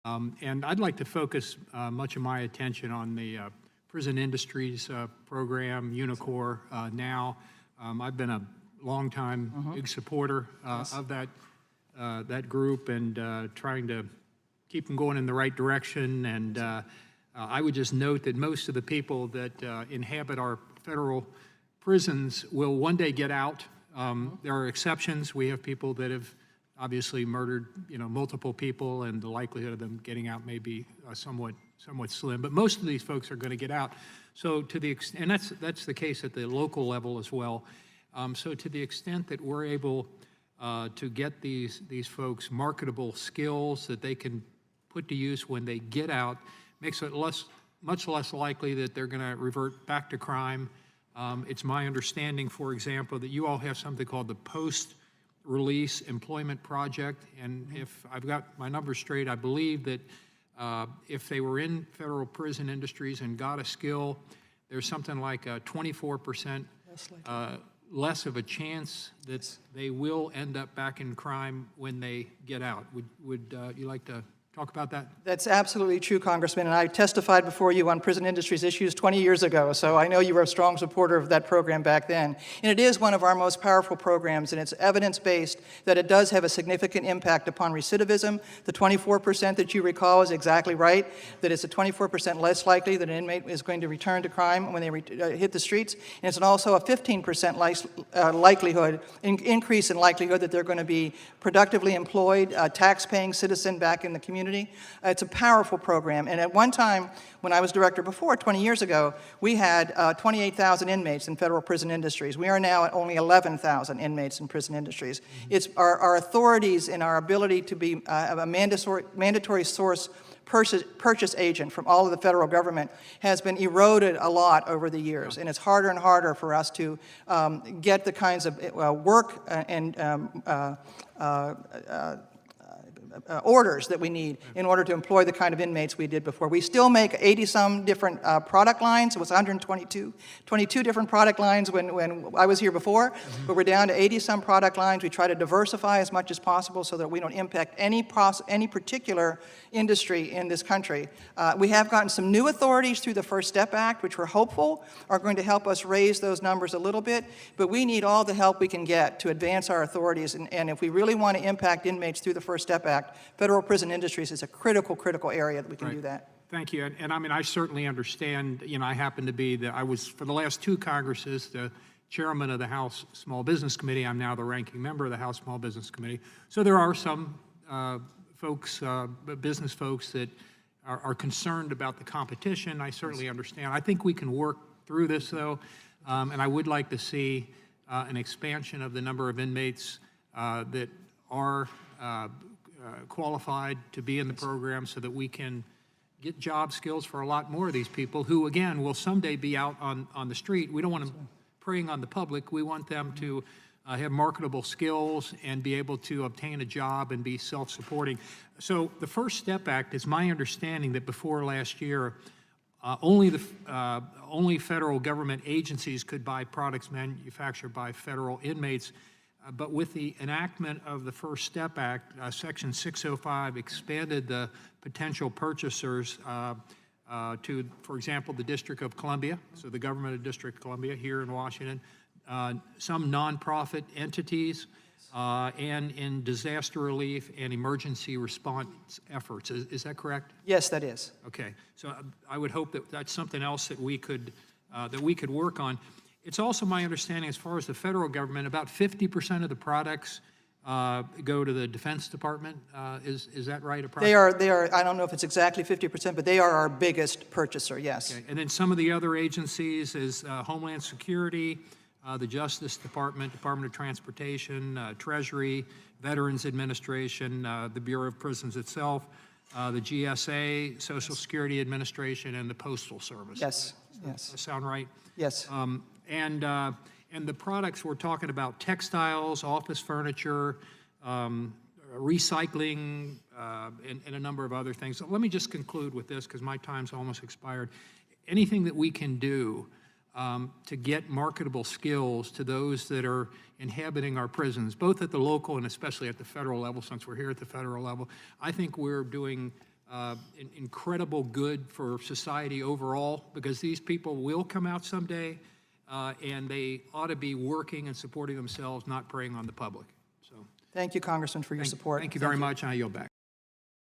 And I'd like to focus much of my attention on the prison industries program, Unicor now. I've been a long-time big supporter of that group and trying to keep them going in the right direction. And I would just note that most of the people that inhabit our federal prisons will one day get out. There are exceptions. We have people that have obviously murdered, multiple people, and the likelihood of them getting out may be somewhat slim. But most of these folks are going to get out. So to the extent, and that's the case at the local level as well. So to the extent that we're able to get these folks marketable skills that they can put to use when they get out, makes it much less likely that they're going to revert back to crime. It's my understanding, for example, that you all have something called the Post-Release Employment Project, and if I've got my numbers straight, I believe that if they were in federal prison industries and got a skill, there's something like a 24% less of a chance that they will end up back in crime when they get out. Would you like to talk about that? That's absolutely true, Congressman, and I testified before you on prison industries issues 20 years ago, so I know you were a strong supporter of that program back then. And it is one of our most powerful programs, and it's evidence-based that it does have a significant impact upon recidivism. The 24% that you recall is exactly right, that it's a 24% less likely that an inmate is going to return to crime when they hit the streets, and it's also a 15% increase in likelihood that they're going to be productively employed, a tax-paying citizen back in the community. It's a powerful program, and at one time, when I was director before, 20 years ago, we had 28,000 inmates in federal prison industries. We are now at only 11,000 inmates in prison industries. It's our authorities and our ability to be a mandatory source purchase agent from all of the federal government has been eroded a lot over the years, and it's harder and harder for us to get the kinds of work and orders that we need in order to employ the kind of inmates we did before. We still make 80-some different product lines. It was 22 different product lines when I was here before, but we're down to 80-some product lines. We try to diversify as much as possible so that we don't impact any particular industry in this country. We have gotten some new authorities through the First Step Act, which we're hopeful are going to help us raise those numbers a little bit, but we need all the help we can get to advance our authorities, and if we really want to impact inmates through the First Step Act, federal prison industries is a critical area that we can do that. Thank you. And I mean, I certainly understand, I happen to be I was, for the last two Congresses, the chairman of the House Small Business Committee. I'm now the ranking member of the House Small Business Committee. So there are some business folks that are concerned about the competition. I certainly understand. I think we can work through this, though, and I would like to see an expansion of the number of inmates that are qualified to be in the program so that we can get job skills for a lot more of these people who, again, will someday be out on the street. We don't want them preying on the public. We want them to have marketable skills and be able to obtain a job and be self-supporting. So the First Step Act, is my understanding that before last year, only federal government agencies could buy products manufactured by federal inmates. But with the enactment of the First Step Act, Section 605 expanded the potential purchasers to, for example, the District of Columbia, so the government of District of Columbia here in Washington, some nonprofit entities, and in disaster relief and emergency response efforts. Is that correct? Yes, that is. Okay, so I would hope that that's something else that we could work on. It's also my understanding, as far as the federal government, about 50% of the products go to the Defense Department. Is that right? They are. I don't know if it's exactly 50%, but they are our biggest purchaser. Yes. Okay. And then some of the other agencies is Homeland Security, the Justice Department, Department of Transportation, Treasury, Veterans Administration, the Bureau of Prisons itself, the GSA, Social Security Administration, and the Postal Service. Yes. Yes. Does that sound right? Yes. And the products we're talking about: textiles, office furniture, recycling, and a number of other things. So let me just conclude with this, because my time's almost expired. Anything that we can do to get marketable skills to those that are inhabiting our prisons, both at the local and especially at the federal level, since we're here at the federal level, I think we're doing incredible good for society overall, because these people will come out someday, and they ought to be working and supporting themselves, not preying on the public. So Thank you, Congressman, for your support. thank you very much, and I yield back.